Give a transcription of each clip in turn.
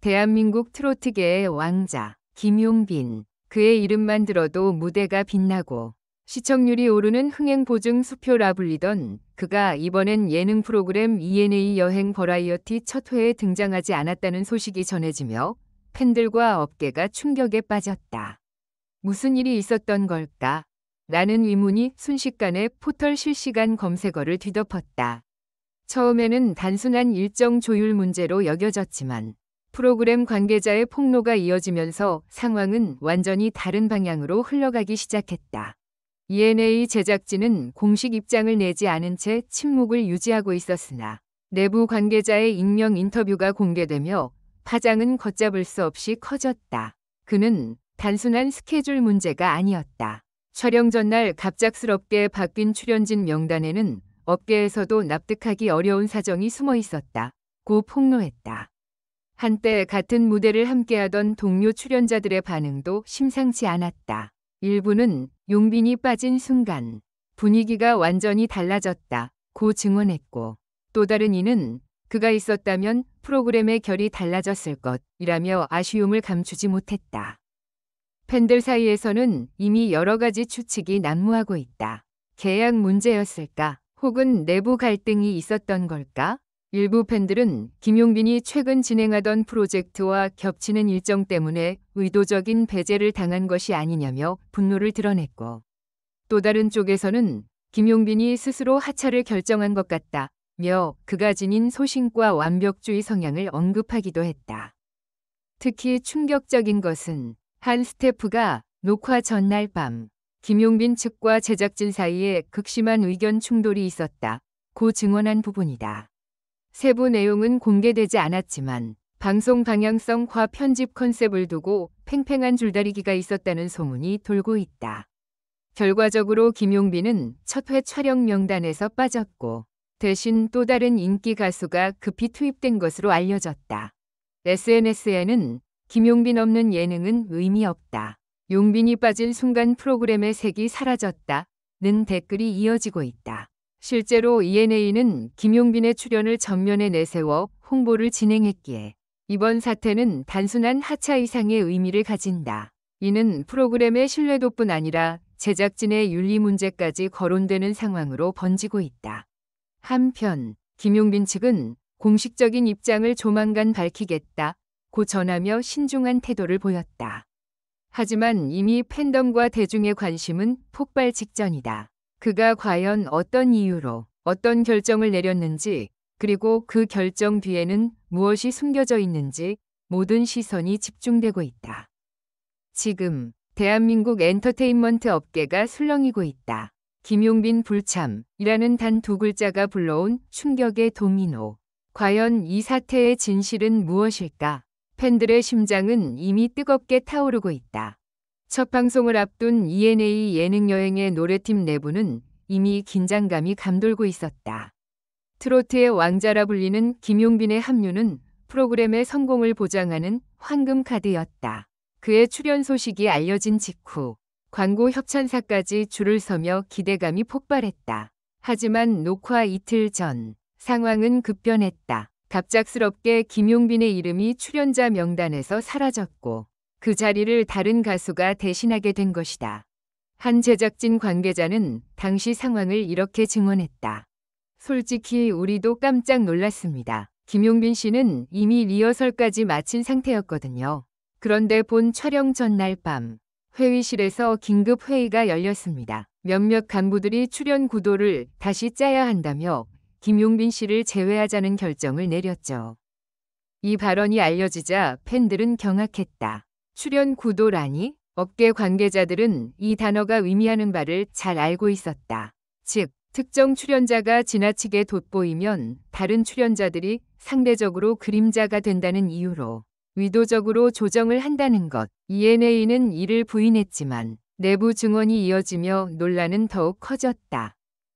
대한민국 트로트계의 왕자 김용빈. 그의 이름만 들어도 무대가 빛나고 시청률이 오르는 흥행보증 수표라 불리던 그가 이번엔 예능 프로그램 ENA 여행 버라이어티 첫 회에 등장하지 않았다는 소식이 전해지며 팬들과 업계가 충격에 빠졌다. 무슨 일이 있었던 걸까? 라는 의문이 순식간에 포털 실시간 검색어를 뒤덮었다. 처음에는 단순한 일정 조율 문제로 여겨졌지만 프로그램 관계자의 폭로가 이어지면서 상황은 완전히 다른 방향으로 흘러가기 시작했다. ENA 제작진은 공식 입장을 내지 않은 채 침묵을 유지하고 있었으나 내부 관계자의 익명 인터뷰가 공개되며 파장은 걷잡을 수 없이 커졌다. 그는 단순한 스케줄 문제가 아니었다. 촬영 전날 갑작스럽게 바뀐 출연진 명단에는 업계에서도 납득하기 어려운 사정이 숨어 있었다. 고 폭로했다. 한때 같은 무대를 함께하던 동료 출연자들의 반응도 심상치 않았다. 일부는 용빈이 빠진 순간 분위기가 완전히 달라졌다. 고 증언했고 또 다른 이는 그가 있었다면 프로그램의 결이 달라졌을 것이라며 아쉬움을 감추지 못했다. 팬들 사이에서는 이미 여러 가지 추측이 난무하고 있다. 계약 문제였을까? 혹은 내부 갈등이 있었던 걸까? 일부 팬들은 김용빈이 최근 진행하던 프로젝트와 겹치는 일정 때문에 의도적인 배제를 당한 것이 아니냐며 분노를 드러냈고 또 다른 쪽에서는 김용빈이 스스로 하차를 결정한 것 같다며 그가 지닌 소신과 완벽주의 성향을 언급하기도 했다. 특히 충격적인 것은 한 스태프가 녹화 전날 밤 김용빈 측과 제작진 사이에 극심한 의견 충돌이 있었다. 고 증언한 부분이다. 세부 내용은 공개되지 않았지만 방송 방향성과 편집 컨셉을 두고 팽팽한 줄다리기가 있었다는 소문이 돌고 있다. 결과적으로 김용빈은 첫 회 촬영 명단에서 빠졌고 대신 또 다른 인기 가수가 급히 투입된 것으로 알려졌다. SNS에는 김용빈 없는 예능은 의미 없다. 용빈이 빠진 순간 프로그램의 색이 사라졌다는 댓글이 이어지고 있다. 실제로 ENA는 김용빈의 출연을 전면에 내세워 홍보를 진행했기에 이번 사태는 단순한 하차 이상의 의미를 가진다. 이는 프로그램의 신뢰도뿐 아니라 제작진의 윤리 문제까지 거론되는 상황으로 번지고 있다. 한편 김용빈 측은 공식적인 입장을 조만간 밝히겠다고 전하며 신중한 태도를 보였다. 하지만 이미 팬덤과 대중의 관심은 폭발 직전이다. 그가 과연 어떤 이유로 어떤 결정을 내렸는지 그리고 그 결정 뒤에는 무엇이 숨겨져 있는지 모든 시선이 집중되고 있다. 지금 대한민국 엔터테인먼트 업계가 술렁이고 있다. 김용빈 불참이라는 단 두 글자가 불러온 충격의 도미노. 과연 이 사태의 진실은 무엇일까? 팬들의 심장은 이미 뜨겁게 타오르고 있다. 첫 방송을 앞둔 ENA 예능여행의 노래팀 내부는 이미 긴장감이 감돌고 있었다. 트로트의 왕자라 불리는 김용빈의 합류는 프로그램의 성공을 보장하는 황금카드였다. 그의 출연 소식이 알려진 직후 광고 협찬사까지 줄을 서며 기대감이 폭발했다. 하지만 녹화 이틀 전 상황은 급변했다. 갑작스럽게 김용빈의 이름이 출연자 명단에서 사라졌고 그 자리를 다른 가수가 대신하게 된 것이다. 한 제작진 관계자는 당시 상황을 이렇게 증언했다. 솔직히 우리도 깜짝 놀랐습니다. 김용빈 씨는 이미 리허설까지 마친 상태였거든요. 그런데 본 촬영 전날 밤 회의실에서 긴급 회의가 열렸습니다. 몇몇 간부들이 출연 구도를 다시 짜야 한다며 김용빈 씨를 제외하자는 결정을 내렸죠. 이 발언이 알려지자 팬들은 경악했다. 출연 구도라니? 업계 관계자들은 이 단어가 의미하는 바를 잘 알고 있었다. 즉, 특정 출연자가 지나치게 돋보이면 다른 출연자들이 상대적으로 그림자가 된다는 이유로 의도적으로 조정을 한다는 것. ENA는 이를 부인했지만 내부 증언이 이어지며 논란은 더욱 커졌다.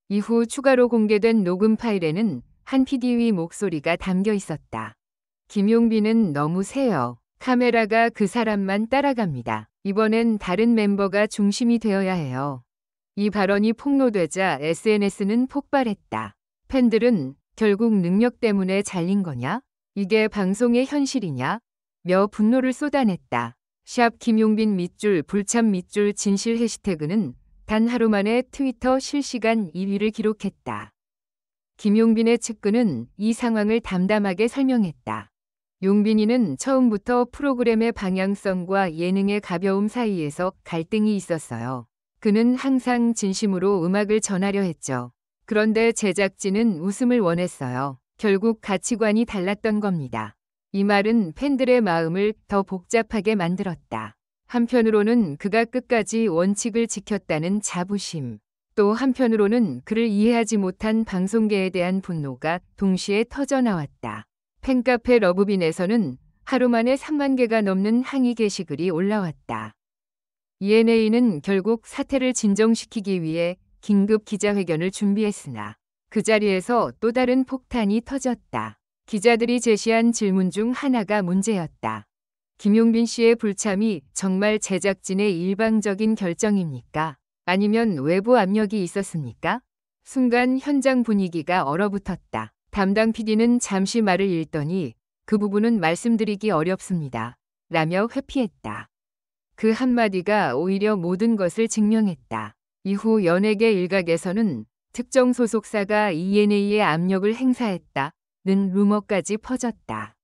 이후 추가로 공개된 녹음 파일에는 한 PD의 목소리가 담겨 있었다. 김용빈은 너무 세요. 카메라가 그 사람만 따라갑니다. 이번엔 다른 멤버가 중심이 되어야 해요. 이 발언이 폭로되자 SNS는 폭발했다. 팬들은 결국 능력 때문에 잘린 거냐? 이게 방송의 현실이냐? 며 분노를 쏟아냈다. 샵 김용빈 밑줄 불참 밑줄 진실 해시태그는 단 하루 만에 트위터 실시간 2위를 기록했다. 김용빈의 측근은 이 상황을 담담하게 설명했다. 용빈이는 처음부터 프로그램의 방향성과 예능의 가벼움 사이에서 갈등이 있었어요. 그는 항상 진심으로 음악을 전하려 했죠. 그런데 제작진은 웃음을 원했어요. 결국 가치관이 달랐던 겁니다. 이 말은 팬들의 마음을 더 복잡하게 만들었다. 한편으로는 그가 끝까지 원칙을 지켰다는 자부심, 또 한편으로는 그를 이해하지 못한 방송계에 대한 분노가 동시에 터져나왔다. 팬카페 러브빈에서는 하루 만에 3만 개가 넘는 항의 게시글이 올라왔다. ENA는 결국 사태를 진정시키기 위해 긴급 기자회견을 준비했으나 그 자리에서 또 다른 폭탄이 터졌다. 기자들이 제시한 질문 중 하나가 문제였다. 김용빈 씨의 불참이 정말 제작진의 일방적인 결정입니까? 아니면 외부 압력이 있었습니까? 순간 현장 분위기가 얼어붙었다. 담당 PD는 잠시 말을 잃더니 그 부분은 말씀드리기 어렵습니다. 라며 회피했다. 그 한마디가 오히려 모든 것을 증명했다. 이후 연예계 일각에서는 특정 소속사가 ENA에 압력을 행사했다는 루머까지 퍼졌다.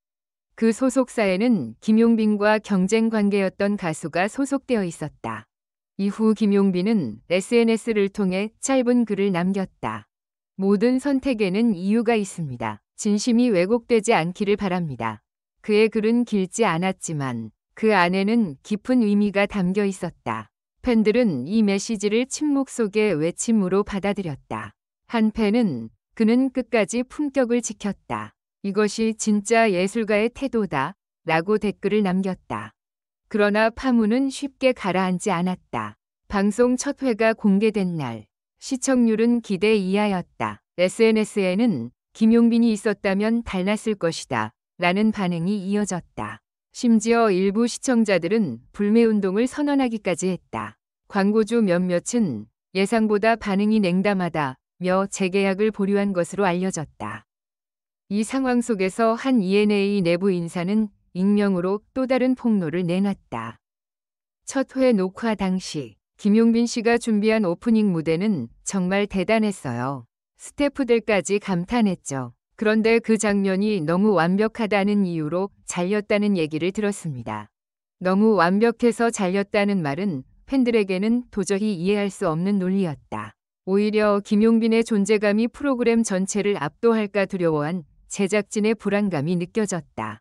그 소속사에는 김용빈과 경쟁 관계였던 가수가 소속되어 있었다. 이후 김용빈은 SNS를 통해 짧은 글을 남겼다. 모든 선택에는 이유가 있습니다. 진심이 왜곡되지 않기를 바랍니다. 그의 글은 길지 않았지만 그 안에는 깊은 의미가 담겨 있었다. 팬들은 이 메시지를 침묵 속의 외침으로 받아들였다. 한 팬은 그는 끝까지 품격을 지켰다. 이것이 진짜 예술가의 태도다. 라고 댓글을 남겼다. 그러나 파문은 쉽게 가라앉지 않았다. 방송 첫 회가 공개된 날, 시청률은 기대 이하였다. SNS에는 김용빈이 있었다면 달랐을 것이다. 라는 반응이 이어졌다. 심지어 일부 시청자들은 불매운동을 선언하기까지 했다. 광고주 몇몇은 예상보다 반응이 냉담하다며 재계약을 보류한 것으로 알려졌다. 이 상황 속에서 한 ENA 내부 인사는 익명으로 또 다른 폭로를 내놨다. 첫 회 녹화 당시 김용빈 씨가 준비한 오프닝 무대는 정말 대단했어요. 스태프들까지 감탄했죠. 그런데 그 장면이 너무 완벽하다는 이유로 잘렸다는 얘기를 들었습니다. 너무 완벽해서 잘렸다는 말은 팬들에게는 도저히 이해할 수 없는 논리였다. 오히려 김용빈의 존재감이 프로그램 전체를 압도할까 두려워한 제작진의 불안감이 느껴졌다.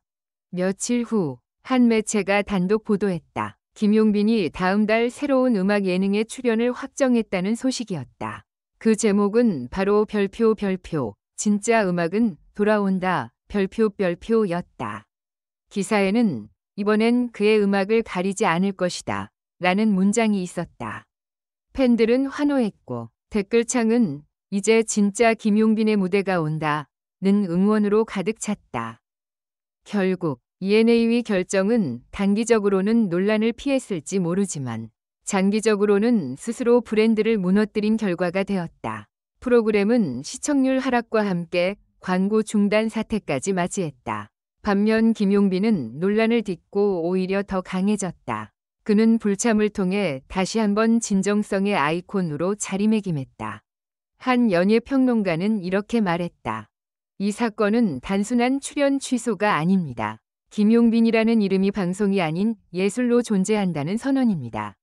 며칠 후 한 매체가 단독 보도했다. 김용빈이 다음 달 새로운 음악 예능에 출연을 확정했다는 소식이었다. 그 제목은 바로 별표 진짜 음악은 돌아온다 별표였다. 기사에는 이번엔 그의 음악을 가리지 않을 것이다 라는 문장이 있었다. 팬들은 환호했고 댓글창은 이제 진짜 김용빈의 무대가 온다는 응원으로 가득 찼다. 결국 ENA의 결정은 단기적으로는 논란을 피했을지 모르지만 장기적으로는 스스로 브랜드를 무너뜨린 결과가 되었다. 프로그램은 시청률 하락과 함께 광고 중단 사태까지 맞이했다. 반면 김용빈은 논란을 딛고 오히려 더 강해졌다. 그는 불참을 통해 다시 한번 진정성의 아이콘으로 자리매김했다. 한 연예평론가는 이렇게 말했다. 이 사건은 단순한 출연 취소가 아닙니다. 김용빈이라는 이름이 방송이 아닌 예술로 존재한다는 선언입니다.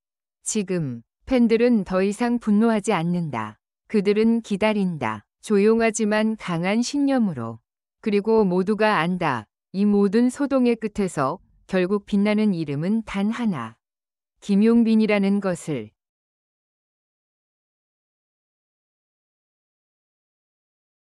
지금 팬들은 더 이상 분노하지 않는다. 그들은 기다린다. 조용하지만 강한 신념으로. 그리고 모두가 안다. 이 모든 소동의 끝에서 결국 빛나는 이름은 단 하나. 김용빈이라는 것을.